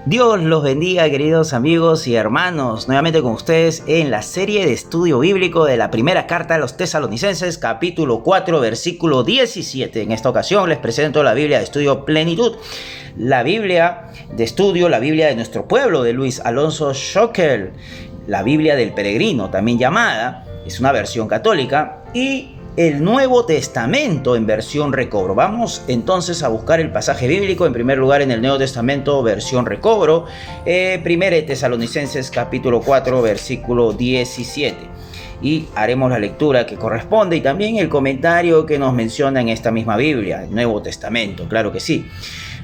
Dios los bendiga, queridos amigos y hermanos, nuevamente con ustedes en la serie de estudio bíblico de la primera carta a los Tesalonicenses, capítulo 4, versículo 17. En esta ocasión les presento la Biblia de Estudio Plenitud, la Biblia de estudio, la Biblia de nuestro pueblo, de Luis Alonso Schockel, la Biblia del Peregrino, también llamada, es una versión católica, y el Nuevo Testamento en versión recobro. Vamos entonces a buscar el pasaje bíblico, en primer lugar en el Nuevo Testamento versión recobro, 1 Tesalonicenses capítulo 4 versículo 17. Y haremos la lectura que corresponde y también el comentario que nos menciona en esta misma Biblia, el Nuevo Testamento, claro que sí.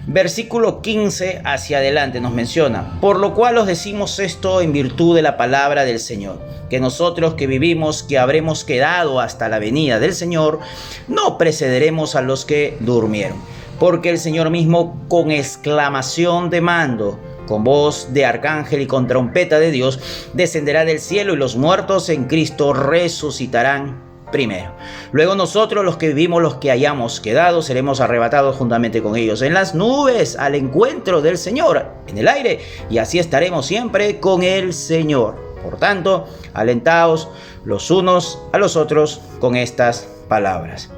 Versículo 15 hacia adelante nos menciona: por lo cual os decimos esto en virtud de la palabra del Señor, que nosotros que vivimos, que habremos quedado hasta la venida del Señor, no precederemos a los que durmieron. Porque el Señor mismo, con exclamación de mando, con voz de arcángel y con trompeta de Dios, descenderá del cielo, y los muertos en Cristo resucitarán primero. Luego nosotros, los que vivimos, los que hayamos quedado, seremos arrebatados juntamente con ellos en las nubes al encuentro del Señor en el aire, y así estaremos siempre con el Señor. Por tanto, alentaos los unos a los otros con estas palabras.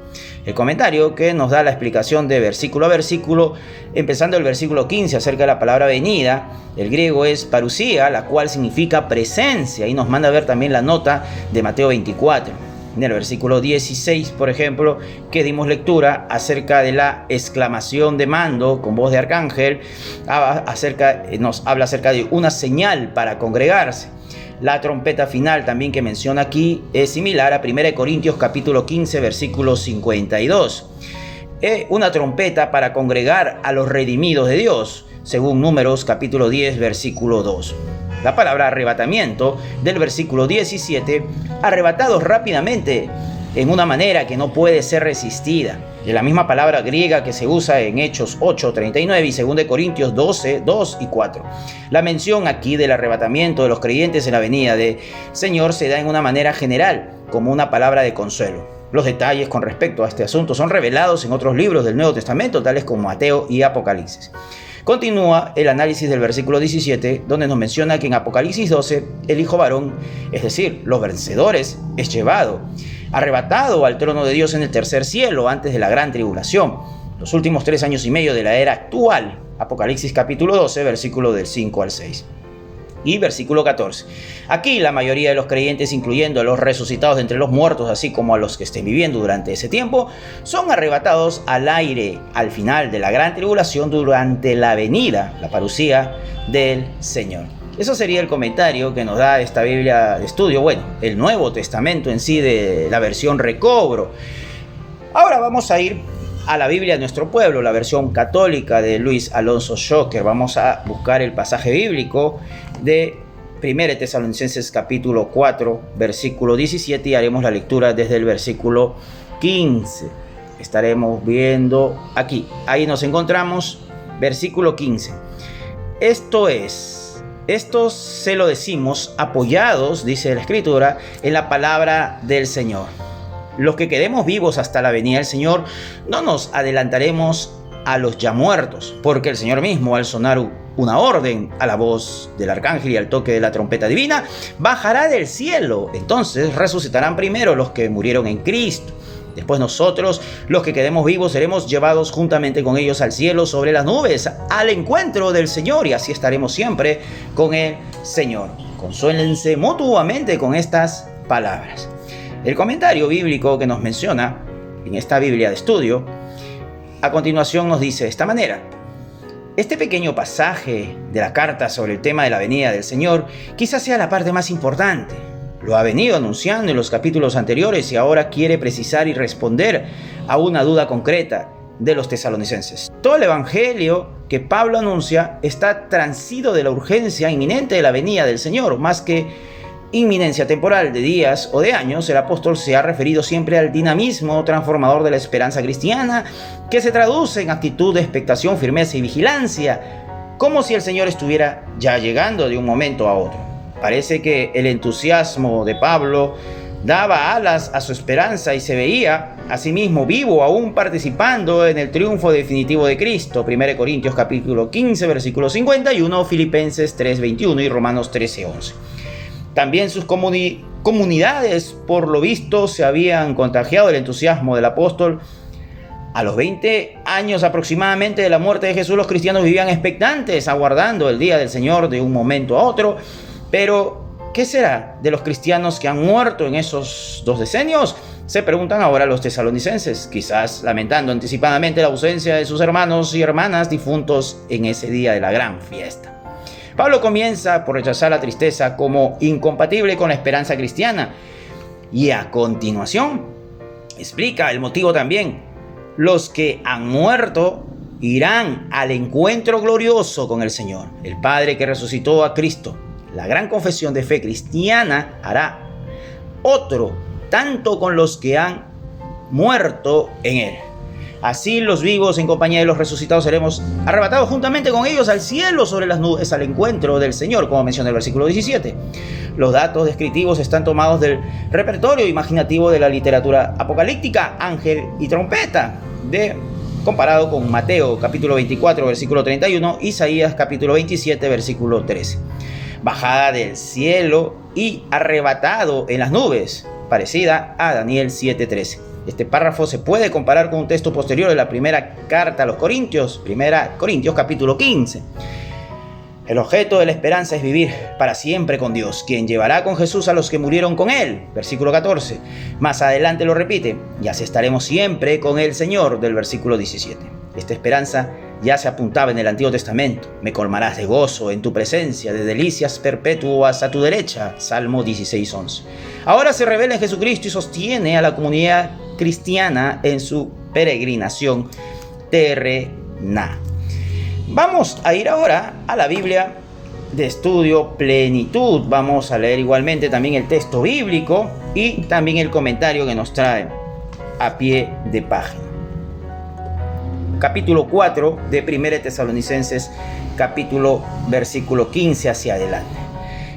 El comentario que nos da la explicación de versículo a versículo, empezando el versículo 15 acerca de la palabra venida, el griego es parusía, la cual significa presencia, y nos manda a ver también la nota de Mateo 24. En el versículo 16, por ejemplo, que dimos lectura acerca de la exclamación de mando con voz de arcángel, nos habla acerca de una señal para congregarse. La trompeta final también que menciona aquí es similar a 1 Corintios capítulo 15, versículo 52. Una trompeta para congregar a los redimidos de Dios, según Números capítulo 10, versículo 2. La palabra arrebatamiento del versículo 17, arrebatados rápidamente en una manera que no puede ser resistida. Es la misma palabra griega que se usa en Hechos 8:39 y 2 Corintios 12, 2 y 4. La mención aquí del arrebatamiento de los creyentes en la venida del Señor se da en una manera general, como una palabra de consuelo. Los detalles con respecto a este asunto son revelados en otros libros del Nuevo Testamento, tales como Mateo y Apocalipsis. Continúa el análisis del versículo 17, donde nos menciona que en Apocalipsis 12, el Hijo varón, es decir, los vencedores, es llevado, arrebatado al trono de Dios en el tercer cielo, antes de la gran tribulación, los últimos 3 años y medio de la era actual. Apocalipsis capítulo 12, versículo del 5 al 6. Y versículo 14. Aquí la mayoría de los creyentes, incluyendo a los resucitados de entre los muertos, así como a los que estén viviendo durante ese tiempo, son arrebatados al aire al final de la gran tribulación durante la venida, la parusía del Señor. Eso sería el comentario que nos da esta Biblia de estudio, bueno, el Nuevo Testamento en sí de la versión recobro. Ahora vamos a ir a la Biblia de nuestro pueblo, la versión católica de Luis Alonso Schockel. Vamos a buscar el pasaje bíblico de 1 Tesalonicenses capítulo 4, versículo 17, y haremos la lectura desde el versículo 15. Estaremos viendo aquí, ahí nos encontramos, versículo 15. Esto se lo decimos apoyados, dice la Escritura, en la palabra del Señor. Los que quedemos vivos hasta la venida del Señor, no nos adelantaremos a los ya muertos, porque el Señor mismo, al sonar una orden, a la voz del arcángel y al toque de la trompeta divina, bajará del cielo. Entonces resucitarán primero los que murieron en Cristo. Después nosotros, los que quedemos vivos, seremos llevados juntamente con ellos al cielo sobre las nubes, al encuentro del Señor, y así estaremos siempre con el Señor. Consuélense mutuamente con estas palabras. El comentario bíblico que nos menciona en esta Biblia de estudio, a continuación nos dice de esta manera: este pequeño pasaje de la carta sobre el tema de la venida del Señor quizás sea la parte más importante. Lo ha venido anunciando en los capítulos anteriores y ahora quiere precisar y responder a una duda concreta de los tesalonicenses. Todo el evangelio que Pablo anuncia está transido de la urgencia inminente de la venida del Señor, más que inminencia temporal de días o de años. El apóstol se ha referido siempre al dinamismo transformador de la esperanza cristiana, que se traduce en actitud de expectación, firmeza y vigilancia, como si el Señor estuviera ya llegando de un momento a otro. Parece que el entusiasmo de Pablo daba alas a su esperanza y se veía a sí mismo vivo, aún participando en el triunfo definitivo de Cristo. 1 Corintios capítulo 15, versículo 51, Filipenses 3:21 y Romanos 13:11. También sus comunidades, por lo visto, se habían contagiado del entusiasmo del apóstol. A los 20 años aproximadamente de la muerte de Jesús, los cristianos vivían expectantes, aguardando el día del Señor de un momento a otro. Pero, ¿qué será de los cristianos que han muerto en esos 2 decenios? Se preguntan ahora los tesalonicenses, quizás lamentando anticipadamente la ausencia de sus hermanos y hermanas difuntos en ese día de la gran fiesta. Pablo comienza por rechazar la tristeza como incompatible con la esperanza cristiana y a continuación explica el motivo también. Los que han muerto irán al encuentro glorioso con el Señor, el Padre que resucitó a Cristo. La gran confesión de fe cristiana hará otro tanto con los que han muerto en Él. Así los vivos en compañía de los resucitados seremos arrebatados juntamente con ellos al cielo sobre las nubes al encuentro del Señor, como menciona el versículo 17. Los datos descriptivos están tomados del repertorio imaginativo de la literatura apocalíptica, ángel y trompeta, comparado con Mateo capítulo 24, versículo 31, Isaías capítulo 27, versículo 13. Bajada del cielo y arrebatado en las nubes, parecida a Daniel 7:13. Este párrafo se puede comparar con un texto posterior de la primera carta a los Corintios, 1 Corintios capítulo 15. El objeto de la esperanza es vivir para siempre con Dios, quien llevará con Jesús a los que murieron con Él, versículo 14. Más adelante lo repite, y así estaremos siempre con el Señor, del versículo 17. Esta esperanza ya se apuntaba en el Antiguo Testamento. Me colmarás de gozo en tu presencia, de delicias perpetuas a tu derecha, Salmo 16:11. Ahora se revela en Jesucristo y sostiene a la comunidad cristiana en su peregrinación terrena. Vamos a ir ahora a la Biblia de estudio Plenitud. Vamos a leer igualmente también el texto bíblico y también el comentario que nos trae a pie de página. Capítulo 4 de 1 Tesalonicenses, versículo 15 hacia adelante,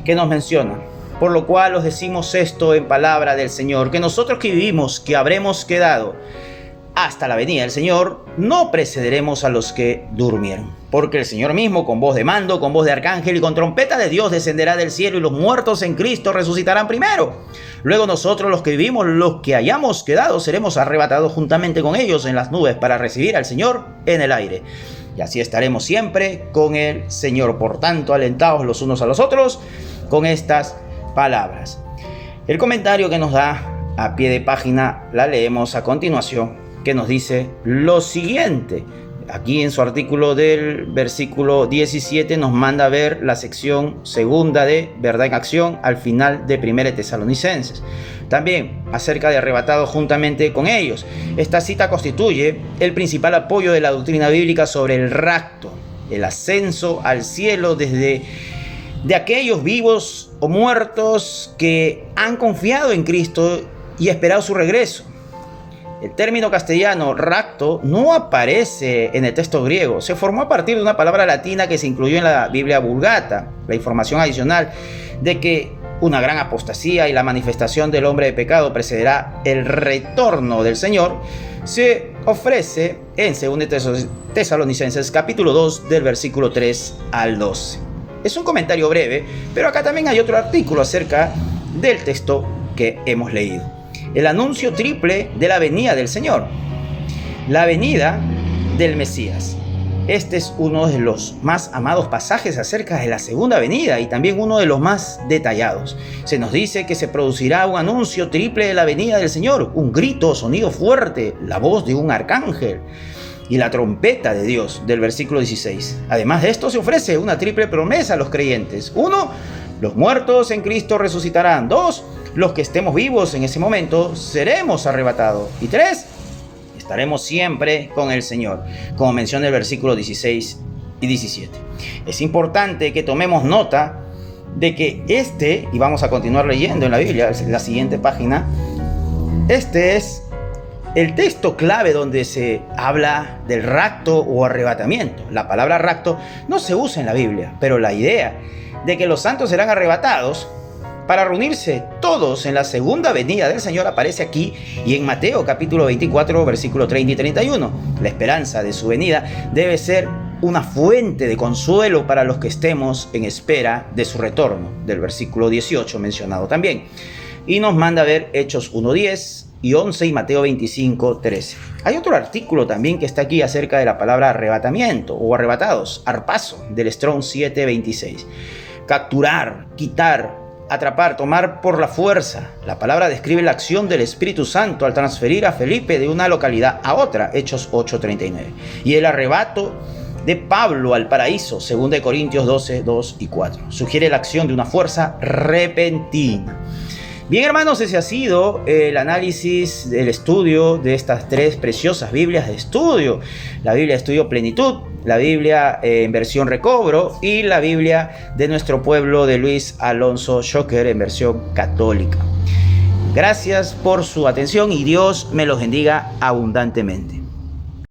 que nos menciona: por lo cual os decimos esto en palabra del Señor, que nosotros que vivimos, que habremos quedado hasta la venida del Señor, no precederemos a los que durmieron. Porque el Señor mismo, con voz de mando, con voz de arcángel y con trompeta de Dios, descenderá del cielo, y los muertos en Cristo resucitarán primero. Luego nosotros, los que vivimos, los que hayamos quedado, seremos arrebatados juntamente con ellos en las nubes para recibir al Señor en el aire. Y así estaremos siempre con el Señor. Por tanto, alentaos los unos a los otros con estas palabras. El comentario que nos da a pie de página la leemos a continuación, que nos dice lo siguiente. Aquí en su artículo del versículo 17 nos manda a ver la sección segunda de Verdad en Acción al final de 1 Tesalonicenses. También acerca de arrebatados juntamente con ellos. Esta cita constituye el principal apoyo de la doctrina bíblica sobre el rapto, el ascenso al cielo de aquellos vivos o muertos que han confiado en Cristo y esperado su regreso. El término castellano rapto no aparece en el texto griego. Se formó a partir de una palabra latina que se incluyó en la Biblia Vulgata. La información adicional de que una gran apostasía y la manifestación del hombre de pecado precederá el retorno del Señor se ofrece en 2 Tesalonicenses capítulo 2 del versículo 3 al 12. Es un comentario breve, pero acá también hay otro artículo acerca del texto que hemos leído. El anuncio triple de la venida del Señor. La venida del Mesías. Este es uno de los más amados pasajes acerca de la segunda venida y también uno de los más detallados. Se nos dice que se producirá un anuncio triple de la venida del Señor, un grito, sonido fuerte, la voz de un arcángel y la trompeta de Dios, del versículo 16. Además de esto se ofrece una triple promesa a los creyentes. 1. Los muertos en Cristo resucitarán. 2. Los que estemos vivos en ese momento seremos arrebatados. Y 3. Estaremos siempre con el Señor, como menciona el versículo 16 y 17. Es importante que tomemos nota de que y vamos a continuar leyendo en la Biblia, en la siguiente página, este es el texto clave donde se habla del rapto o arrebatamiento. La palabra rapto no se usa en la Biblia, pero la idea de que los santos serán arrebatados para reunirse todos en la segunda venida del Señor aparece aquí y en Mateo capítulo 24, versículo 30 y 31. La esperanza de su venida debe ser una fuente de consuelo para los que estemos en espera de su retorno, del versículo 18 mencionado también. Y nos manda a ver Hechos 1:10 y 11 y Mateo 25:13. Hay otro artículo también que está aquí acerca de la palabra arrebatamiento o arrebatados, arpazo, del Strong 7:26. Capturar, quitar, atrapar, tomar por la fuerza. La palabra describe la acción del Espíritu Santo al transferir a Felipe de una localidad a otra, Hechos 8:39. Y el arrebato de Pablo al paraíso, 2 Corintios 12:2 y 4. Sugiere la acción de una fuerza repentina. Bien, hermanos, ese ha sido el análisis, el estudio de estas tres preciosas Biblias de estudio. La Biblia de Estudio Plenitud, la Biblia en versión recobro y la Biblia de nuestro pueblo de Luis Alonso Shocker en versión católica. Gracias por su atención y Dios me los bendiga abundantemente.